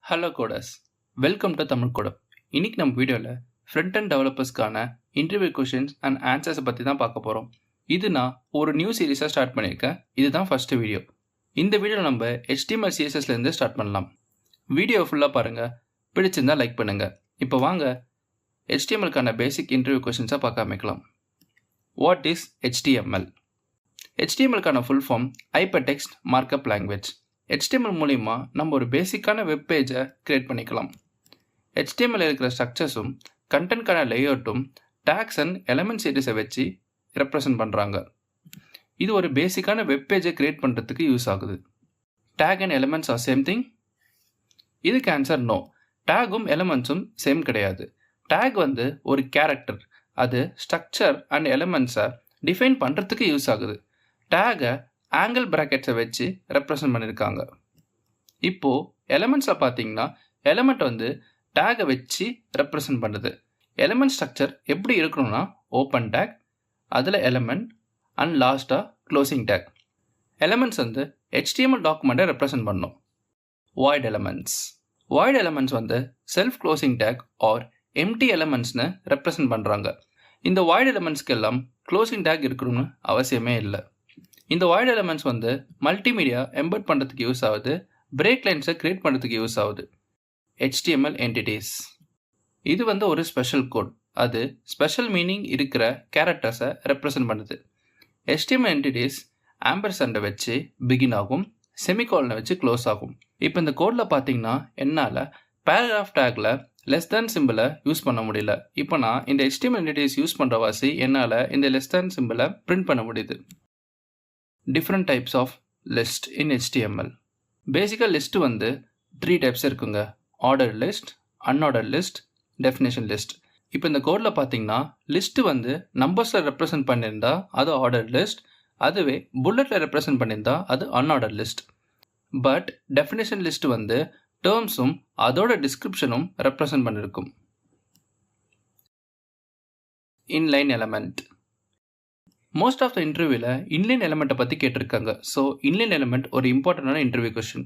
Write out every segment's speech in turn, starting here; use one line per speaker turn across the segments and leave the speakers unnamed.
Hello coders, welcome to Tamil கோடம். இன்னைக்கு நம்ம வீடியோவில் ஃப்ரண்ட் அண்ட் டெவலப்பர்ஸ்க்கான இன்டர்வியூ கொஷின்ஸ் அண்ட் ஆன்சர்ஸை பற்றி தான் பார்க்க போகிறோம். இது நான் ஒரு நியூ சீரீஸாக ஸ்டார்ட் பண்ணியிருக்கேன். இதுதான் ஃபஸ்ட்டு வீடியோ. இந்த வீடியோவில் நம்ம HTML CSSலேருந்து ஸ்டார்ட் பண்ணலாம். வீடியோ ஃபுல்லாக பாருங்கள், பிடிச்சிருந்தா லைக் பண்ணுங்கள். இப்போ வாங்க HTMLக்கான பேசிக் இன்டர்வியூ கொஷின்ஸாக பார்க்க ஆரம்பிக்கலாம். What is HTML? HTMLக்கான full form hypertext markup language. HTML மூலிமா நம்ம ஒரு பேசிக்கான வெப் பேஜை க்ரியேட் பண்ணிக்கலாம். HTML இருக்கிற ஸ்ட்ரக்சர்ஸும் கண்டென்ட்கான லேஅவுட்டும் டேக்ஸ் அண்ட் எலமெண்ட் சீரிஸை வச்சு ரெப்ரசன்ட் பண்ணுறாங்க. இது ஒரு பேசிக்கான வெப் பேஜை க்ரியேட் பண்ணுறதுக்கு யூஸ் ஆகுது. Take and elements R same thing? இதுக்கு ஆன்சர் நோ. டேகும் எலமெண்ட்ஸும் சேம் கிடையாது. டேக் ஒரு கேரக்டர், அது ஸ்ட்ரக்சர் அண்ட் எலமெண்ட்ஸை டிஃபைன் பண்ணுறதுக்கு யூஸ் ஆகுது. டேகை ஆங்கிள் ப்ராக்கெட்ஸை வச்சு ரெப்ரசன்ட் பண்ணியிருக்காங்க. இப்போது எலமெண்ட்ஸில் பார்த்தீங்கன்னா எலமெண்ட் டேகை வச்சு ரெப்ரசன்ட் பண்ணுது. எலமெண்ட் ஸ்ட்ரக்சர் எப்படி இருக்கணும்னா ஓப்பன் டேக், அதில் எலமெண்ட் அண்ட் லாஸ்ட்டாக க்ளோசிங் டேக். எலமெண்ட்ஸ் HTML டாக்குமெண்ட்டை ரெப்ரசன்ட் பண்ணும். Void elements. Void elements self closing tag are empty எலமெண்ட்ஸ்னு ரெப்ரசன்ட் பண்ணுறாங்க. இந்த வாய்ட் எலமெண்ட்ஸ்க்கு எல்லாம் க்ளோசிங் டேக் இருக்கணும்னு அவசியமே இல்லை. இந்த வாய்ட் எலமெண்ட்ஸ் மல்டிமீடியா எம்பெட் பண்ணுறதுக்கு யூஸ் ஆகுது. பிரேக் லைன்ஸை க்ரியேட் பண்ணுறதுக்கு யூஸ் ஆகுது. HTML entities. இது ஒரு ஸ்பெஷல் கோட். அது ஸ்பெஷல் மீனிங் இருக்கிற கேரக்டர்ஸை ரெப்ரசன்ட் பண்ணுது. HTML என்டிட்டிஸ் ஆம்பர்சண்டை வச்சு பிகின் ஆகும், செமிகாலனை வச்சு க்ளோஸ் ஆகும். இப்போ இந்த கோடில் பார்த்தீங்கன்னா என்னால் பேராகிராஃப் டேக்கில் லெஸ் தேன் சிம்பிளை யூஸ் பண்ண முடியல. இப்போ நான் இந்த HTML என்டிட்டிஸ் யூஸ் பண்ணுற வாசி என்னால் இந்த லெஸ் தேன் சிம்பிளை பிரிண்ட் பண்ண முடியுது. Different types of list in HTML. பேசிக்காக லிஸ்ட் 3 டைப்ஸ் இருக்குங்க. Order list, unorder list, definition list. இப்போ இந்த கோடில் பார்த்தீங்கன்னா லிஸ்ட் நம்பர்ஸில் ரெப்ரசன்ட் பண்ணியிருந்தா அது ஆர்டர் லிஸ்ட், அதுவே புல்லட்டில் ரெப்ரசன்ட் பண்ணியிருந்தா அது unorder list. But definition list டேர்ம்ஸும் அதோட டிஸ்கிரிப்ஷனும் ரெப்ரசன்ட் பண்ணியிருக்கும். Inline element. Most of the இன்டர்வியூவில் இன்லைன் எலமெண்ட்டை பற்றி கேட்டிருக்காங்க. ஸோ இன்லைன் எலமெண்ட் ஒரு இம்பார்ட்டண்டான interview question.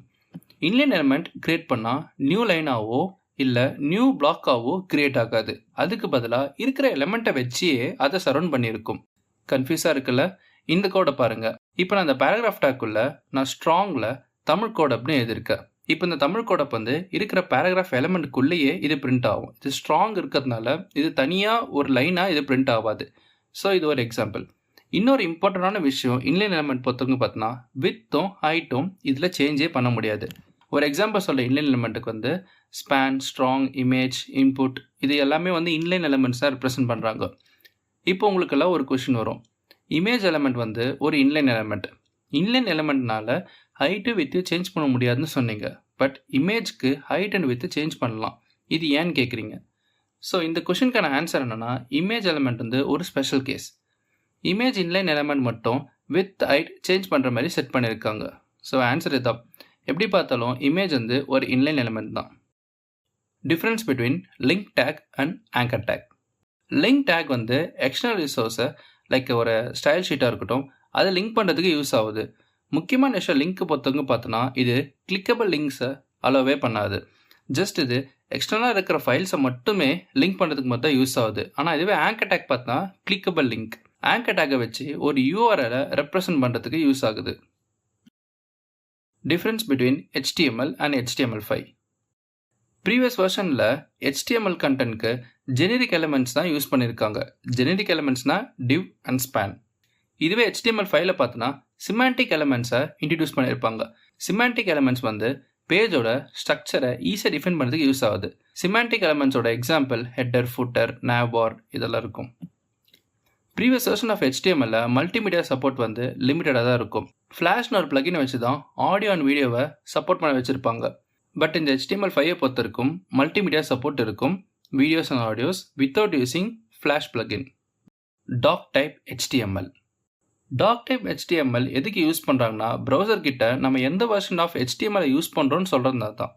Inline element create பண்ணால் நியூ லைனாவோ இல்லை நியூ பிளாக்காவோ கிரியேட் ஆகாது. அதுக்கு பதிலாக இருக்கிற எலமெண்ட்டை வச்சே அதை சரௌண்ட் பண்ணியிருக்கும். கன்ஃபியூஸாக இருக்குல்ல? இந்த கோடை பாருங்கள். இப்போ நான் இந்த பேராகிராஃப் டேக்குள்ளே நான் ஸ்ட்ராங்கில் தமிழ் கோட் அப்படின்னு எழுதியிருக்கேன். இப்போ இந்த தமிழ் கோடப் இருக்கிற பேராகிராஃப் எலமெண்ட்டுக்குள்ளேயே இது பிரிண்ட் ஆகும். இது ஸ்ட்ராங் இருக்கிறதுனால இது தனியாக ஒரு லைனாக இது பிரிண்ட் ஆகாது. ஸோ இது ஒரு எக்ஸாம்பிள். இன்னொரு இம்பார்ட்டண்டான விஷயம் இன்லைன் எலமெண்ட் பொறுத்தவங்க பார்த்தோன்னா வித்தும் ஹைட்டும் இதில் சேஞ்சே பண்ண முடியாது. ஒரு எக்ஸாம்பிள் சொல்ல இன்லைன் எலமெண்ட்டுக்கு ஸ்பேன், ஸ்ட்ராங், இமேஜ், இன்புட் இது எல்லாமே இன்லைன் எலமெண்ட்ஸாக ரெப்ரசன்ட் பண்ணுறாங்க. இப்போ உங்களுக்கெல்லாம் ஒரு கொஷின் வரும். இமேஜ் எலமெண்ட் ஒரு இன்லைன் எலமெண்ட். இன்லைன் எலமெண்ட்னால ஹைட்டு வித்து சேஞ்ச் பண்ண முடியாதுன்னு சொன்னீங்க. பட் இமேஜ்க்கு ஹைட் அண்ட் வித்து சேஞ்ச் பண்ணலாம். இது ஏன்னு கேட்குறீங்க. ஸோ இந்த கொஷினுக்கான ஆன்சர் என்னென்னா இமேஜ் எலமெண்ட் ஒரு special case. Image inline element மட்டும் வித் ஹைட் சேஞ்ச் பண்ணுற மாதிரி செட் பண்ணியிருக்காங்க. ஸோ ஆன்சர் இதான். எப்படி பார்த்தாலும் இமேஜ் ஒரு இன்லைன் எலமெண்ட் தான். Difference between link tag and anchor tag. Link tag external ரிசோர்ஸை லைக் ஒரு ஸ்டைல் ஷீட்டாக இருக்கட்டும் அதை லிங்க் பண்ணுறதுக்கு யூஸ் ஆகுது. முக்கியமான விஷயம் லிங்க் பொறுத்தவங்க பார்த்தோன்னா இது கிளிக்கபிள் லிங்க்ஸை அலோவே பண்ணாது. ஜஸ்ட் இது எக்ஸ்டர்னலாக இருக்கிற ஃபைல்ஸை மட்டுமே லிங்க் பண்ணுறதுக்கு மட்டும் தான் யூஸ் ஆகுது. ஆனால் இதுவே ஆங்கர் டேக் பார்த்தா கிளிக்கபிள் லிங்க். ஆங்கர் டேக்கை வச்சு ஒரு URL ரெப்ரசன்ட் பண்ணுறதுக்கு யூஸ் ஆகுது. Difference between HTML and HTML5. Previous வெர்ஷனில் HTML கண்டென்ட்க்கு ஜெனரிக் எலமெண்ட்ஸ் தான் யூஸ் பண்ணியிருக்காங்க. ஜெனரிக் எலமெண்ட்ஸ்னால் டிவ் அண்ட் ஸ்பேன். இதுவே HTML5ல் பார்த்தோன்னா சிமாண்டிக் எலமெண்ட்ஸை இன்ட்ரடியூஸ் பண்ணியிருப்பாங்க. சிமாண்டிக் எலமெண்ட்ஸ் பேஜோட ஸ்ட்ரக்சரை ஈஸியாக டிஃபைன் பண்ணுறதுக்கு யூஸ் ஆகுது. சிமாண்டிக் எலமெண்ட்ஸோட எக்ஸாம்பிள் ஹெட்டர், ஃபுட்டர், நேவ்பார் இதெல்லாம் இருக்கும். Previous version of HTML multimedia support லிமிட்டடாக தான் இருக்கும். ஃப்ளாஷ்னு ஒரு பிளகினை வச்சு தான் ஆடியோ அண்ட் வீடியோவை சப்போர்ட் பண்ண வச்சுருப்பாங்க. பட் இந்த HTML5 பொறுத்திருக்கும் மல்டிமீடியா சப்போர்ட் இருக்கும், videos and audios without using flash plugin. Doc type HTML. Doc type HTML எதுக்கு யூஸ் பண்ணுறாங்கன்னா ப்ரௌசர் கிட்ட நம்ம எந்த வெர்ஷன் ஆஃப் HTML யூஸ் பண்ணுறோன்னு சொல்கிறது தான்.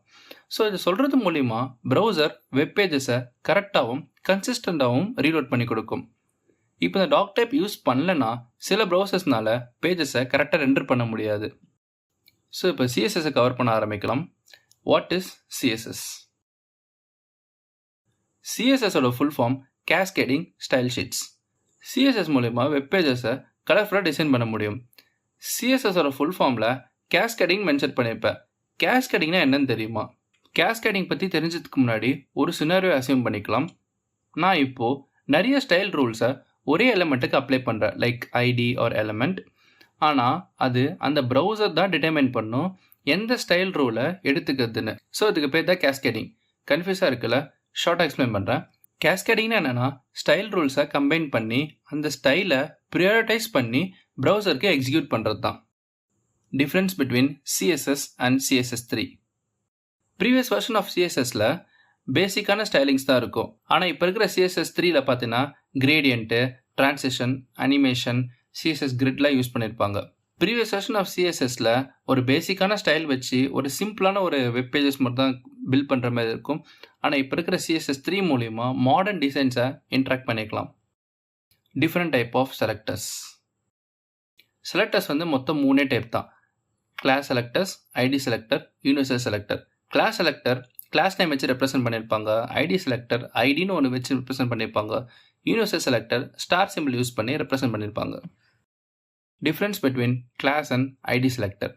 ஸோ இது சொல்கிறது மூலிமா ப்ரௌசர் வெப் பேஜஸை கரெக்டாகவும் கன்சிஸ்டண்ட்டாகவும் ரீலோட் பண்ணி கொடுக்கும். இப்போ இந்த டாக் டைப் யூஸ் பண்ணலன்னா சில ப்ரௌசர்ஸ்னால பேஜஸை கரெக்டாக ரெண்டர் பண்ண முடியாது. ஸோ இப்போ CSSஐ கவர் பண்ண ஆரம்பிக்கலாம். What is CSS? CSS ஓட full form Cascading Style Sheets. CSS மூலமா வெப் பேஜஸை கலர்ஃபுல்லாக டிசைன் பண்ண முடியும். CSS ஓட ஃபுல் ஃபார்மில் Cascading மென்ஷன் பண்ணியிருப்பேன். Cascadingனா என்னன்னு தெரியுமா? Cascading பற்றி தெரிஞ்சதுக்கு முன்னாடி ஒரு சினாரியோ அசியூம் பண்ணிக்கலாம். நான் இப்போது நிறைய ஸ்டைல் ரூல்ஸை ஒரே எலமெண்ட்டுக்கு அப்ளை பண்ணுறேன், லைக் ஐடி ஆர் எலமெண்ட். ஆனால் அது அந்த ப்ரௌசர் தான் டிட்டர்மைன் பண்ணும் எந்த ஸ்டைல் ரூலை எடுத்துக்கிறதுன்னு. ஸோ இதுக்கு பேர் தான் கேஸ்கேடிங். கன்ஃபியூஸாக இருக்குல்ல? ஷார்ட்டாக எக்ஸ்பிளைன் பண்ணுறேன். கேஸ்கேடிங்னா என்னென்னா, ஸ்டைல் ரூல்ஸை கம்பைன் பண்ணி அந்த ஸ்டைலை ப்ரியாரிட்டைஸ் பண்ணி ப்ரௌசருக்கு எக்ஸிக்யூட் பண்ணுறது தான். Difference between CSS and CSS3. Previous version of CSSல பேசிக்கான ஸ்டைலிங்ஸ் தான் இருக்கும். ஆனால் இப்போ இருக்கிற CSS3ல பார்த்தீங்கன்னா கிரேடியன்ட்டு, ட்ரான்சிஷன், அனிமேஷன், CSS கிரிட்லாம் யூஸ் பண்ணியிருப்பாங்க. ப்ரீவியஸ் வெர்ஷன் ஆஃப் CSSல ஒரு பேசிக்கான ஸ்டைல் வச்சு ஒரு சிம்பிளான ஒரு வெப் பேஜஸ் மட்டும் தான் பில்ட் பண்ணுற மாதிரி இருக்கும். ஆனால் இப்போ இருக்கிற CSS3 மூலிமா மாடர்ன் டிசைன்ஸை இன்ட்ராக்ட் பண்ணிக்கலாம். Different type of selectors. Selectors மொத்தம் 3 டைப் தான். Class selectors, ID selector, universal selector. Class selector class name வச்சு ரெப்ரசென்ட் பண்ணியிருப்பாங்க. ஐடி செலக்டர் ஐடின்னு ஒன்று வச்சு ரெப்ரசென்ட் பண்ணியிருப்பாங்க. Universal selector star symbol use பண்ணி ரெப்ரசென்ட் பண்ணியிருப்பாங்க. Difference between class and ID selector.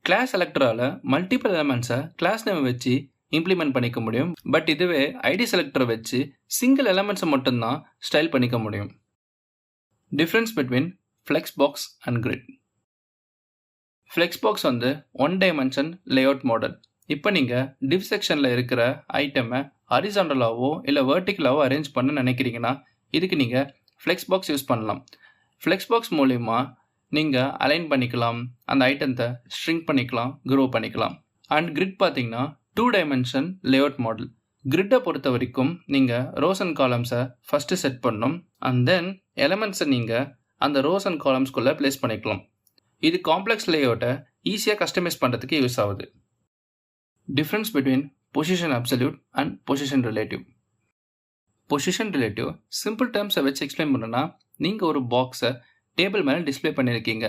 Class செலக்டரால் மல்டிபிள் எலமெண்ட்ஸை கிளாஸ் நேம் வச்சு இம்ப்ளிமெண்ட் பண்ணிக்க முடியும். பட் இதுவே ஐடி செலக்டரை வச்சு சிங்கிள் எலமெண்ட்ஸை மட்டும்தான் ஸ்டைல் பண்ணிக்க முடியும். Difference between flex box and grid. Flex box 1 dimension layout model. இப்போ நீங்கள் டிவ் செக்ஷனில் இருக்கிற ஐட்டமை ஹரிசாண்டலாவோ இல்லை வெர்டிக்கலாவோ அரேஞ்ச் பண்ண நினைக்கிறீங்கன்னா இதுக்கு நீங்கள் ஃப்ளெக்ஸ் பாக்ஸ் யூஸ் பண்ணலாம். ஃப்ளெக்ஸ் பாக்ஸ் மூலிமா நீங்கள் அலைன் பண்ணிக்கலாம், அந்த ஐட்டத்தை ஸ்ட்ரிங்க் பண்ணிக்கலாம், க்ரோ பண்ணிக்கலாம். அண்ட் கிரிட் பார்த்தீங்கன்னா 2 டைமென்ஷன் லேஅவுட் மாடல். கிரிட்டை பொறுத்த வரைக்கும் நீங்கள் ரோஸ் அண்ட் காலம்ஸை ஃபஸ்ட்டு செட் பண்ணணும். அண்ட் தென் எலமெண்ட்ஸை நீங்கள் அந்த ரோஸ் அண்ட் காலம்ஸ்குள்ளே ப்ளேஸ் பண்ணிக்கலாம். இது காம்ப்ளெக்ஸ் லேஅவுட்டை ஈஸியாக கஸ்டமைஸ் பண்ணுறதுக்கு யூஸ் ஆகுது. Difference between position absolute and position relative. Position relative simple டேர்ம்ஸை வச்சு எக்ஸ்பிளைன் பண்ணணும்னா, நீங்கள் ஒரு பாக்ஸை டேபிள் மேலே டிஸ்பிளே பண்ணியிருக்கீங்க.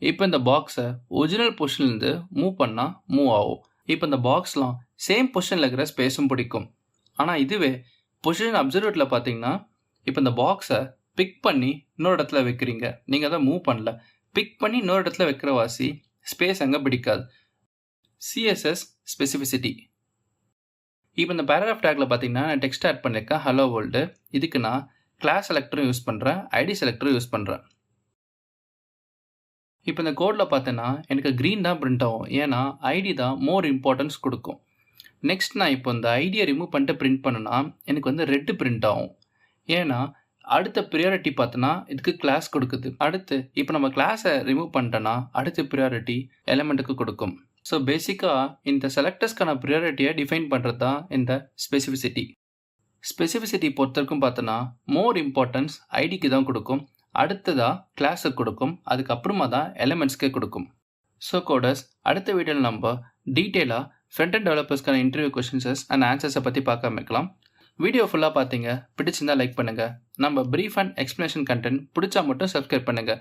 இப்போ இந்த பாக்ஸை ஒரிஜினல் பொசிஷன்லேருந்து மூவ் பண்ணால் மூவ் ஆகும். இப்போ இந்த பாக்ஸ்லாம் சேம் பொசிஷனில் இருக்கிற ஸ்பேஸும் பிடிக்கும். ஆனால் இதுவே பொசிஷன் அப்சல்யூட்டில் பார்த்தீங்கன்னா, இப்போ இந்த பாக்ஸை பிக் பண்ணி இன்னொரு இடத்துல வைக்கிறீங்க. நீங்கள் அதை மூவ் பண்ணல, பிக் பண்ணி இன்னொரு இடத்துல வைக்கிற வாசி ஸ்பேஸ் அங்கே பிடிக்காது. CSS specificity. இப்போ இந்த பேராகிராஃப் டேக்கில் பார்த்தீங்கன்னா நான் டெக்ஸ்ட் ஆட் பண்ணியிருக்கேன், ஹலோ வேர்ல்டு. இதுக்கு நான் கிளாஸ் செலக்டரும் யூஸ் பண்ணுறேன், ஐடி செலக்டரும் யூஸ் பண்ணுறேன். இப்போ இந்த கோடில் பார்த்தேன்னா எனக்கு க்ரீன் தான் பிரிண்ட் ஆகும், ஏன்னா ஐடி தான் மோர் இம்பார்ட்டன்ஸ் கொடுக்கும். நெக்ஸ்ட் நான் இப்போ இந்த ஐடியை ரிமூவ் பண்ணிட்டு பிரிண்ட் பண்ணேன்னா எனக்கு ரெட்டு பிரிண்ட் ஆகும், ஏன்னா அடுத்த ப்ரியாரிட்டி பார்த்தோன்னா இதுக்கு கிளாஸ் கொடுக்குது. அடுத்து இப்போ நம்ம கிளாஸை ரிமூவ் பண்ணிட்டோன்னா அடுத்த ப்ரியாரிட்டி எலமெண்ட்டுக்கு கொடுக்கும். ஸோ பேசிக்காக இந்த செலக்டர்ஸ்க்கான ப்ரியாரிட்டியை டிஃபைன் பண்ணுறது தான் இந்த ஸ்பெசிஃபிசிட்டி. ஸ்பெசிஃபிசிட்டி பொறுத்தவரைக்கும் பார்த்தோன்னா மோர் இம்பார்ட்டன்ஸ் ஐடிக்கு தான் கொடுக்கும், அடுத்ததாக கிளாஸுக்கு கொடுக்கும், அதுக்கப்புறமா தான் எலமெண்ட்ஸ்க்கே கொடுக்கும். ஸோ கோடர்ஸ், அடுத்த வீடியோவில் நம்ம டீட்டெயிலாக ஃப்ரண்ட் அண்ட் டெவலப்பர்ஸ்க்கான இன்டர்வியூ கொஸ்டின்ஸஸ் அண்ட் ஆன்சர்ஸை பற்றி பார்க்க ஆரம்பிக்கலாம். வீடியோ ஃபுல்லாக பார்த்தீங்க, பிடிச்சிருந்தால் லைக் பண்ணுங்கள். நம்ம ப்ரீஃப் அண்ட் எக்ஸ்ப்ளனேஷன் கண்டென்ட் பிடிச்சா மட்டும் சப்ஸ்கிரைப் பண்ணுங்கள்.